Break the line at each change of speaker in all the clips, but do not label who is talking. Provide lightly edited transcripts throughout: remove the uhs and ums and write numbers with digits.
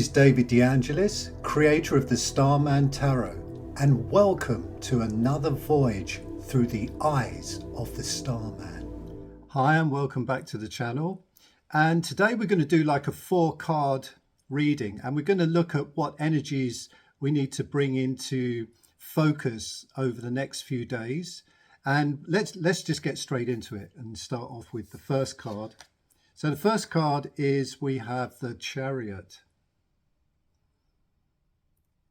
This is David De Angelis, creator of the Starman Tarot, and welcome to another voyage through the eyes of the Starman. Hi, and welcome back to the channel. And today we're going to do like a 4-card reading, and we're going to look at what energies we need to bring into focus over the next few days. And let's just get straight into it and start off with the first card. So the first card is we have the Chariot.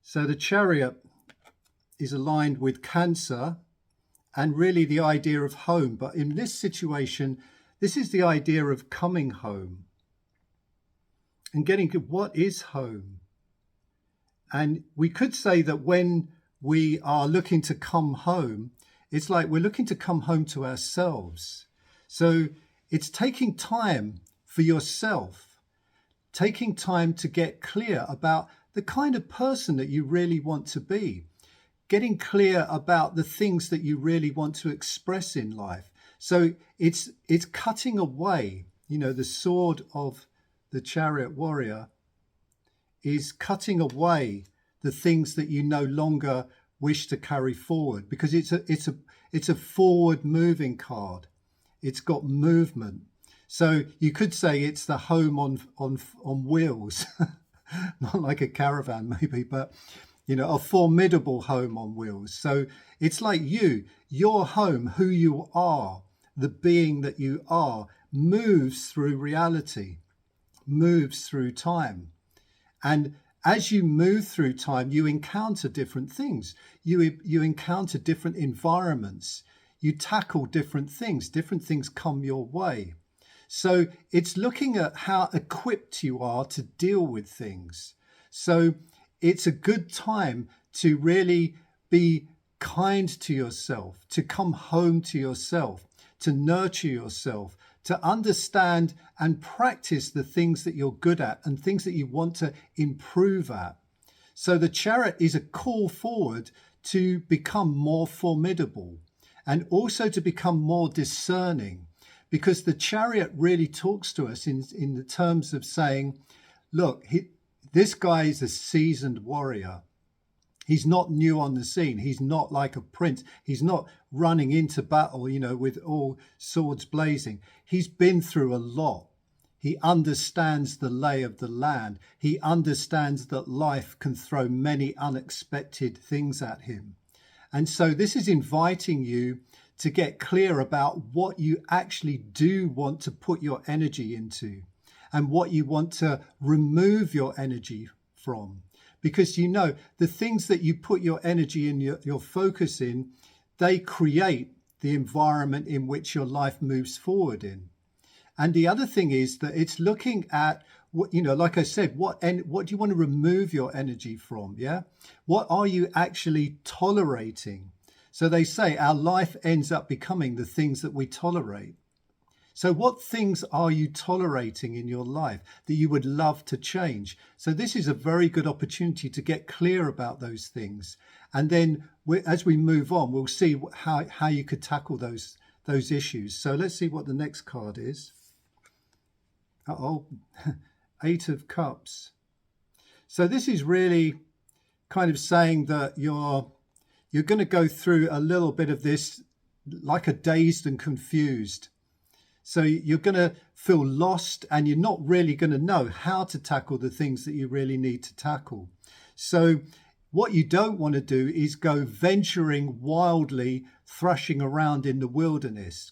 So the Chariot is aligned with Cancer and really the idea of home. But in this situation, this is the idea of coming home and getting to what is home. And we could say that when we are looking to come home, it's like we're looking to come home to ourselves. So it's taking time for yourself, taking time to get clear about the kind of person that you really want to be, getting clear about the things that you really want to express in life. So it's cutting away, the sword of the Chariot warrior is cutting away the things that you no longer wish to carry forward, because it's a forward moving card. It's got movement. So you could say it's the home on wheels. Not like a caravan maybe, but a formidable home on wheels. So it's like your home, who you are, the being that you are, moves through reality, moves through time. And as you move through time, you encounter different things. You encounter different environments. You tackle different things come your way. So it's looking at how equipped you are to deal with things. So it's a good time to really be kind to yourself, to come home to yourself, to nurture yourself, to understand and practice the things that you're good at and things that you want to improve at. So the Chariot is a call forward to become more formidable and also to become more discerning. Because the Chariot really talks to us in the terms of saying, look, this guy is a seasoned warrior. He's not new on the scene. He's not like a prince. He's not running into battle, with all swords blazing. He's been through a lot. He understands the lay of the land. He understands that life can throw many unexpected things at him. And so this is inviting you to get clear about what you actually do want to put your energy into and what you want to remove your energy from. Because the things that you put your energy and your focus in, they create the environment in which your life moves forward in. And the other thing is that it's looking at what, like I said, what do you want to remove your energy from? Yeah. What are you actually tolerating? So they say our life ends up becoming the things that we tolerate. So what things are you tolerating in your life that you would love to change? So this is a very good opportunity to get clear about those things. And then as we move on, we'll see how you could tackle those issues. So let's see what the next card is. Eight of Cups. So this is really kind of saying that you're going to go through a little bit of this like a dazed and confused. So you're going to feel lost and you're not really going to know how to tackle the things that you really need to tackle. So what you don't want to do is go venturing wildly, thrashing around in the wilderness.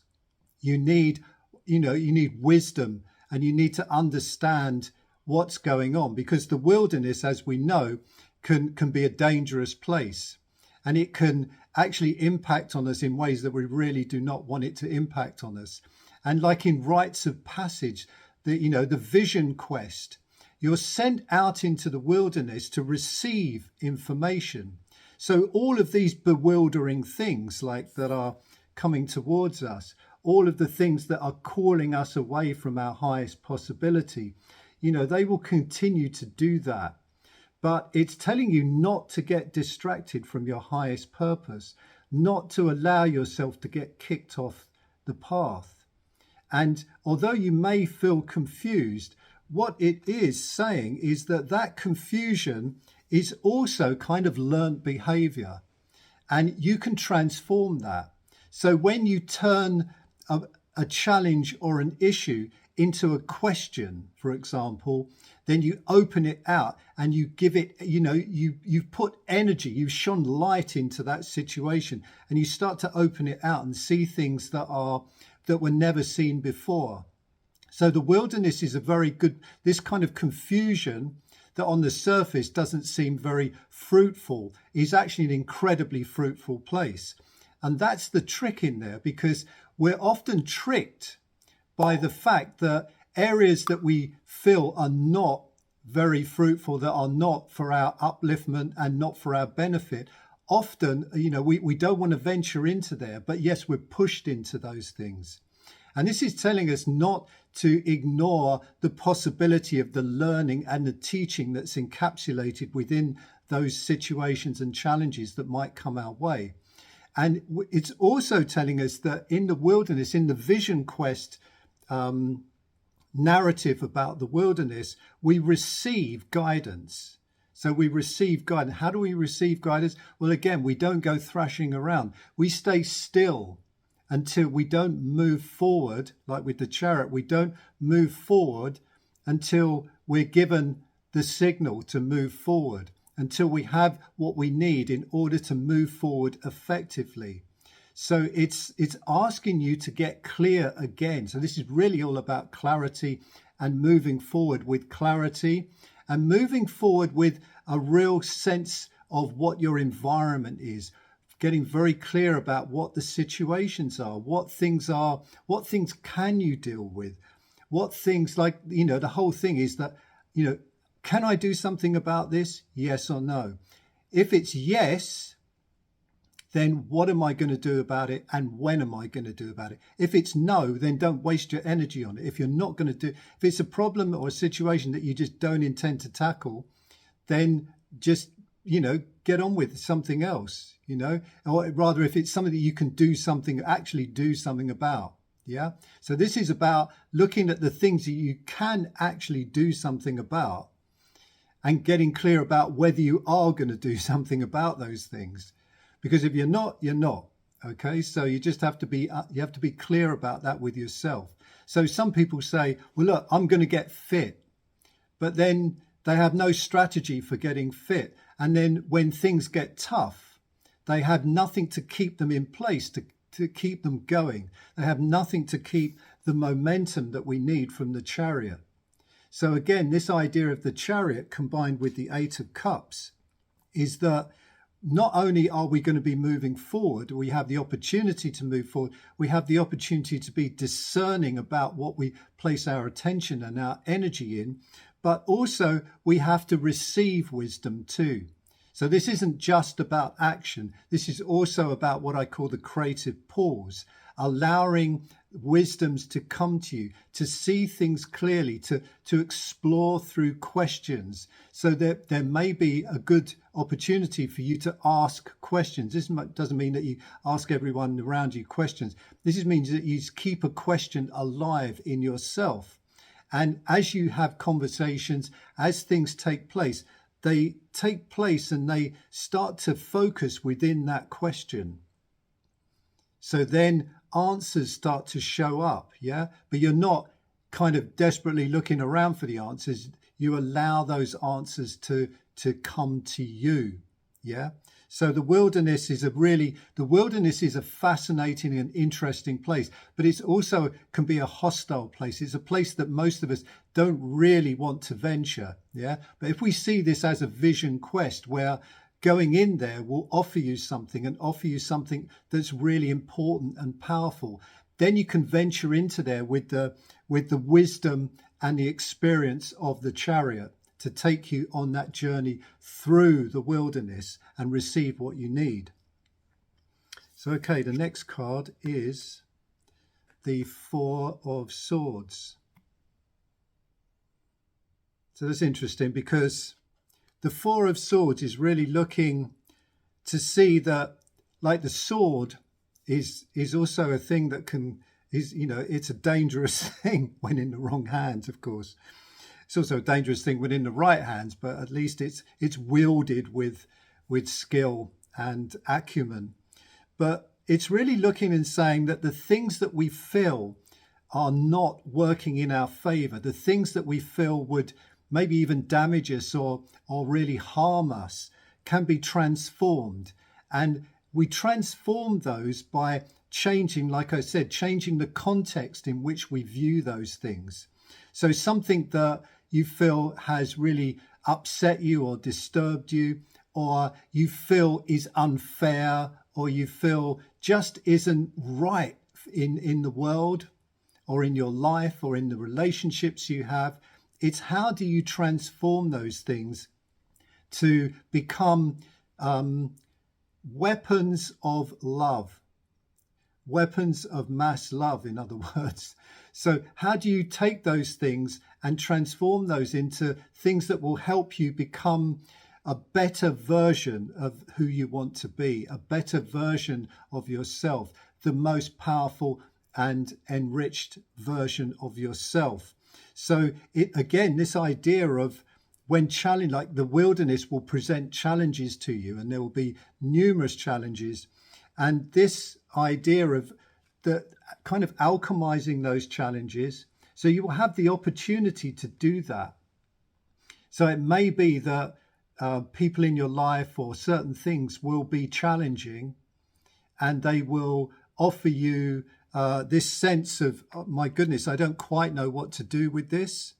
You need wisdom, and you need to understand what's going on, because the wilderness, as we know, can be a dangerous place. And it can actually impact on us in ways that we really do not want it to impact on us. And like in rites of passage, the vision quest, you're sent out into the wilderness to receive information. So all of these bewildering things that are coming towards us, all of the things that are calling us away from our highest possibility, they will continue to do that. But it's telling you not to get distracted from your highest purpose, not to allow yourself to get kicked off the path. And although you may feel confused, what it is saying is that that confusion is also kind of learned behavior, and you can transform that. So when you turn a challenge or an issue into a question, for example, then you open it out and you give it, you've put energy, you've shone light into that situation, and you start to open it out and see things that were never seen before. So the wilderness is a very good, this kind of confusion that on the surface doesn't seem very fruitful is actually an incredibly fruitful place. And that's the trick in there, because we're often tricked by the fact that areas that we feel are not very fruitful, that are not for our upliftment and not for our benefit, often, we don't want to venture into there, but yes, we're pushed into those things. And this is telling us not to ignore the possibility of the learning and the teaching that's encapsulated within those situations and challenges that might come our way. And it's also telling us that in the wilderness, in the vision quest narrative about the wilderness, we receive guidance. So we receive guidance. How do we receive guidance? Well, again, we don't go thrashing around. We stay still until we don't move forward, like with the chariot. We don't move forward until we're given the signal to move forward, until we have what we need in order to move forward effectively. So it's asking you to get clear again. So this is really all about clarity and moving forward with clarity and moving forward with a real sense of what your environment is, getting very clear about what the situations are, what things can you deal with, what things, like, the whole thing is that, can I do something about this? Yes or no? If it's yes, then what am I going to do about it? And when am I going to do about it? If it's no, then don't waste your energy on it. If you're not going to if it's a problem or a situation that you just don't intend to tackle, then just, get on with something else, or rather, if it's something that you can actually do something about. Yeah. So this is about looking at the things that you can actually do something about and getting clear about whether you are going to do something about those things. Because if you're not, you're not. Okay. So you just have to be clear about that with yourself. So some people say, well, look, I'm going to get fit, but then they have no strategy for getting fit. And then when things get tough, they have nothing to keep them in place, to keep them going. They have nothing to keep the momentum that we need from the chariot. So again, this idea of the chariot combined with the Eight of Cups is that not only are we going to be moving forward, we have the opportunity to move forward, we have the opportunity to be discerning about what we place our attention and our energy in, but also we have to receive wisdom too. So this isn't just about action. This is also about what I call the creative pause, allowing wisdoms to come to you, to see things clearly, to explore through questions, so that there may be a good opportunity for you to ask questions. This doesn't mean that you ask everyone around you questions. This means that you keep a question alive in yourself. And as you have conversations, as things take place, they take place and they start to focus within that question. So then answers start to show up, yeah? But you're not kind of desperately looking around for the answers. You allow those answers to come to you, yeah? So the wilderness is a fascinating and interesting place, but it's also can be a hostile place. It's a place that most of us don't really want to venture, yeah? But if we see this as a vision quest where going in there will offer you something that's really important and powerful, then you can venture into there with the wisdom and the experience of the chariot to take you on that journey through the wilderness and receive what you need. So, okay, the next card is the Four of Swords. So that's interesting, because the Four of Swords is really looking to see that, like, the sword is also a thing that it's a dangerous thing when in the wrong hands, of course. It's also a dangerous thing when in the right hands, but at least it's wielded with skill and acumen. But it's really looking and saying that the things that we feel are not working in our favor. The things that we feel would maybe even damage us or really harm us can be transformed. And we transform those by changing, like I said, changing the context in which we view those things. So something that you feel has really upset you or disturbed you, or you feel is unfair, or you feel just isn't right in the world or in your life or in the relationships you have. It's how do you transform those things to become weapons of love, weapons of mass love, in other words. So how do you take those things and transform those into things that will help you become a better version of who you want to be, a better version of yourself, the most powerful and enriched version of yourself? So it, again, this idea of when challenge, like the wilderness will present challenges to you, and there will be numerous challenges. And this idea of the kind of alchemizing those challenges, so you will have the opportunity to do that. So it may be that people in your life or certain things will be challenging, and they will offer you this sense of, oh, my goodness, I don't quite know what to do with this.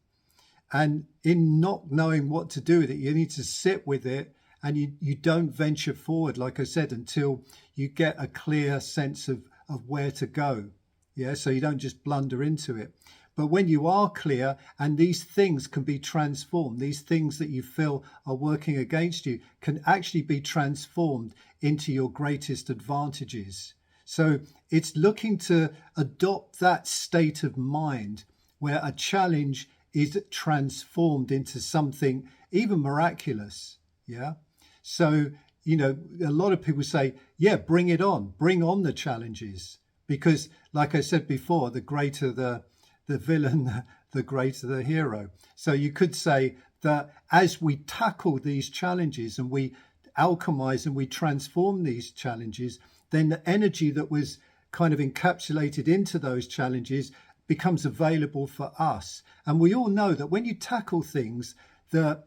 And in not knowing what to do with it, you need to sit with it, and you don't venture forward, like I said, until you get a clear sense of where to go. Yeah, so you don't just blunder into it. But when you are clear, and these things can be transformed, these things that you feel are working against you can actually be transformed into your greatest advantages. So it's looking to adopt that state of mind where a challenge is transformed into something even miraculous. Yeah. So, a lot of people say, yeah, bring it on, bring on the challenges, because like I said before, the greater the villain, the greater the hero. So you could say that as we tackle these challenges and we alchemize and we transform these challenges, then the energy that was kind of encapsulated into those challenges becomes available for us. And we all know that when you tackle things that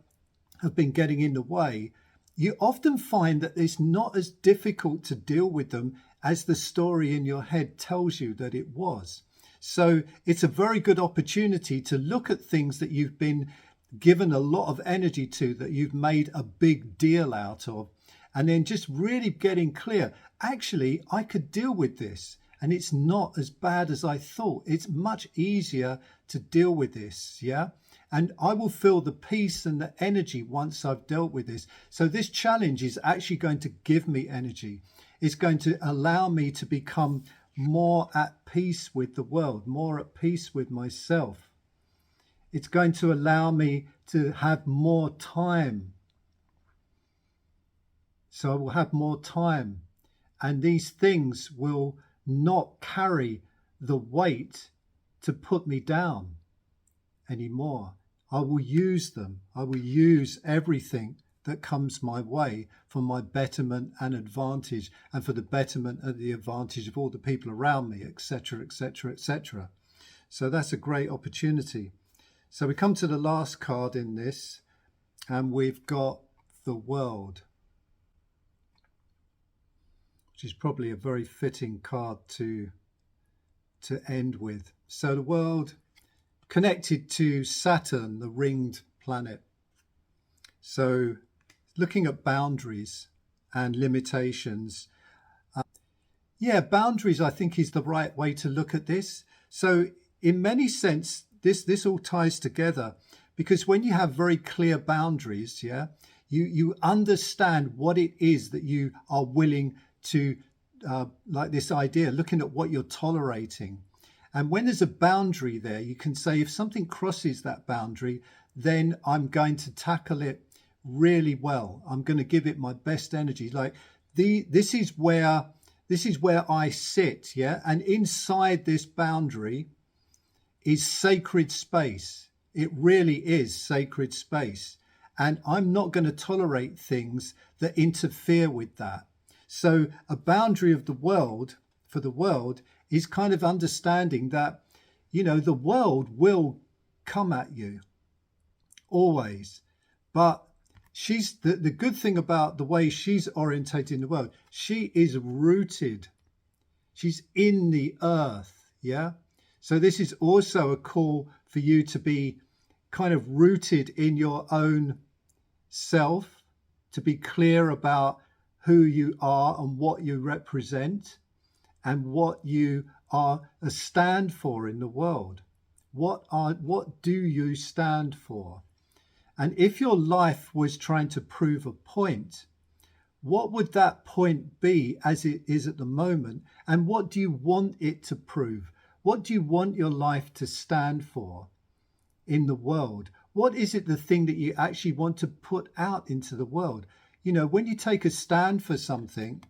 have been getting in the way, you often find that it's not as difficult to deal with them as the story in your head tells you that it was. So it's a very good opportunity to look at things that you've been given a lot of energy to, that you've made a big deal out of, and then just really getting clear, actually, I could deal with this. And it's not as bad as I thought. It's much easier to deal with this, yeah? And I will feel the peace and the energy once I've dealt with this. So this challenge is actually going to give me energy. It's going to allow me to become more at peace with the world, more at peace with myself. It's going to allow me to have more time. So I will have more time. And these things will not carry the weight to put me down anymore. I will use them. I will use everything that comes my way for my betterment and advantage, and for the betterment and the advantage of all the people around me, etc., etc., etc. So that's a great opportunity. So we come to the last card in this, and we've got the World, which is probably a very fitting card to end with. So the World connected to Saturn, the ringed planet. So looking at boundaries and limitations. Boundaries, I think, is the right way to look at this. So in many sense, this all ties together, because when you have very clear boundaries, you understand what it is that you are willing to, like this idea, looking at what you're tolerating. And when there's a boundary there, you can say, if something crosses that boundary, then I'm going to tackle it really well. I'm going to give it my best energy. Like this is where I sit, yeah? And inside this boundary is sacred space. It really is sacred space. And I'm not going to tolerate things that interfere with that. So a boundary of the world for the world is kind of understanding that, the world will come at you always. But she's the good thing about the way she's orientated in the world, she is rooted. She's in the earth. Yeah. So this is also a call for you to be kind of rooted in your own self, to be clear about who you are and what you represent and what you are a stand for in the world. What do you stand for? And if your life was trying to prove a point, what would that point be as it is at the moment? And what do you want it to prove? What do you want your life to stand for in the world? What is it, the thing that you actually want to put out into the world? When you take a stand for something,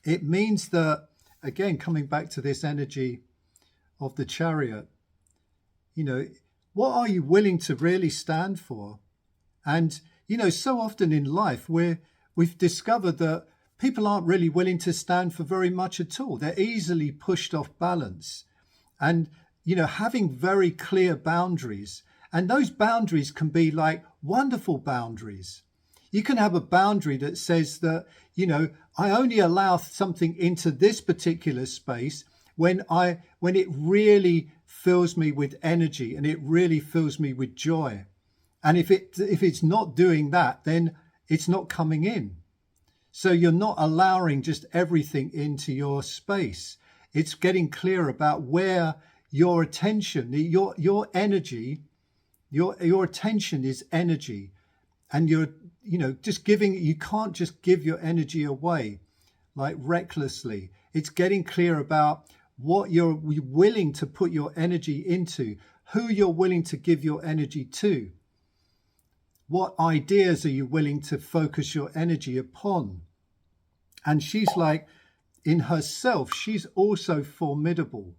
it means that, again, coming back to this energy of the Chariot, what are you willing to really stand for? And, so often in life we've discovered that people aren't really willing to stand for very much at all. They're easily pushed off balance. And, having very clear boundaries, and those boundaries can be like wonderful boundaries. You can have a boundary that says that, I only allow something into this particular space when it really fills me with energy and it really fills me with joy. And if it's not doing that, then it's not coming in. So you're not allowing just everything into your space. It's getting clear about where your attention, your energy, your attention is energy. And you're, just giving, you can't just give your energy away like recklessly. It's getting clear about what you're willing to put your energy into, who you're willing to give your energy to. What ideas are you willing to focus your energy upon? And she's like, in herself, she's also formidable.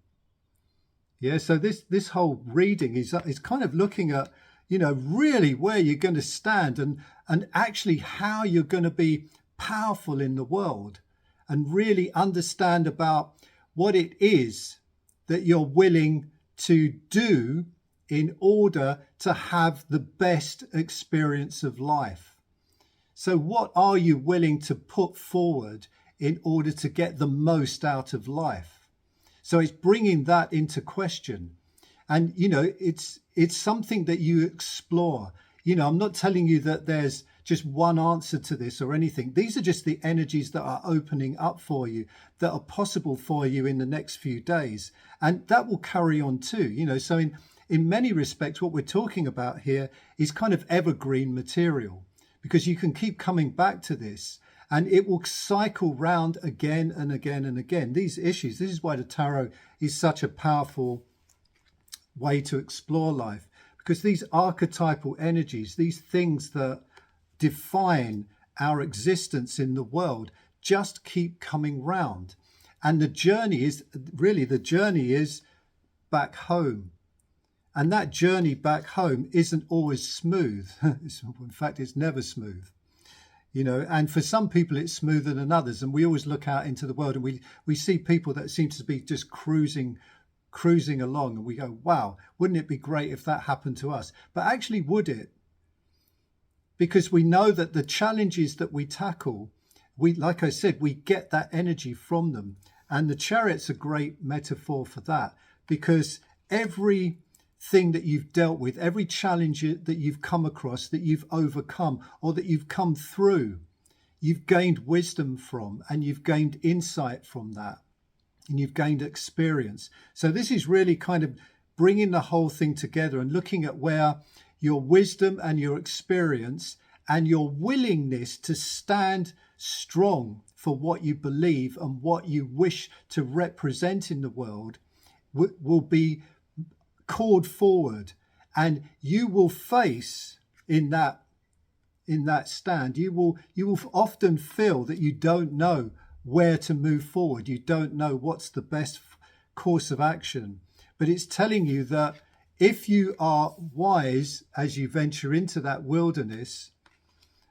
Yeah, so this whole reading is kind of looking at, really where you're going to stand and actually how you're going to be powerful in the world and really understand about what it is that you're willing to do in order to have the best experience of life. So what are you willing to put forward in order to get the most out of life? So it's bringing that into question. And, it's something that you explore. I'm not telling you that there's just one answer to this or anything. These are just the energies that are opening up for you, that are possible for you in the next few days. And that will carry on too, so in many respects, what we're talking about here is kind of evergreen material, because you can keep coming back to this and it will cycle round again and again and again. These issues, this is why the tarot is such a powerful way to explore life, because these archetypal energies, these things that define our existence in the world, just keep coming round. And the journey is back home. And that journey back home isn't always smooth. In fact, it's never smooth. And for some people it's smoother than others. And we always look out into the world and we see people that seem to be just cruising along, and we go, wow, wouldn't it be great if that happened to us? But actually, would it? Because we know that the challenges that we tackle, like I said, we get that energy from them. And the Chariot's a great metaphor for that, because every thing that you've dealt with, every challenge that you've come across, that you've overcome or that you've come through, you've gained wisdom from, and you've gained insight from that, and you've gained experience. So this is really kind of bringing the whole thing together and looking at where your wisdom and your experience and your willingness to stand strong for what you believe and what you wish to represent in the world will be called forward. And you will face in that stand, you will often feel that you don't know where to move forward. You don't know what's the best course of action, but it's telling you that If you are wise as you venture into that wilderness,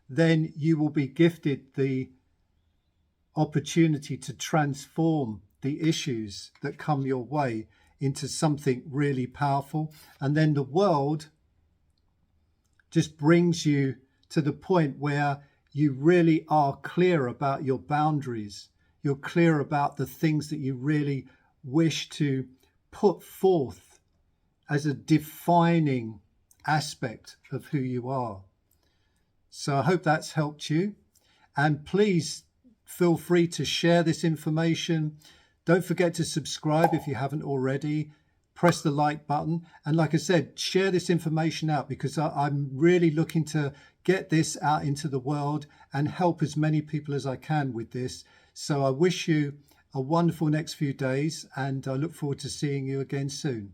then you will be gifted the opportunity to transform the issues that come your way into something really powerful. And then the world just brings you to the point where you really are clear about your boundaries. You're clear about the things that you really wish to put forth as a defining aspect of who you are. So I hope that's helped you. And please feel free to share this information. Don't forget to subscribe if you haven't already. Press the like button. And like I said, share this information out, because I'm really looking to get this out into the world and help as many people as I can with this. So I wish you a wonderful next few days, and I look forward to seeing you again soon.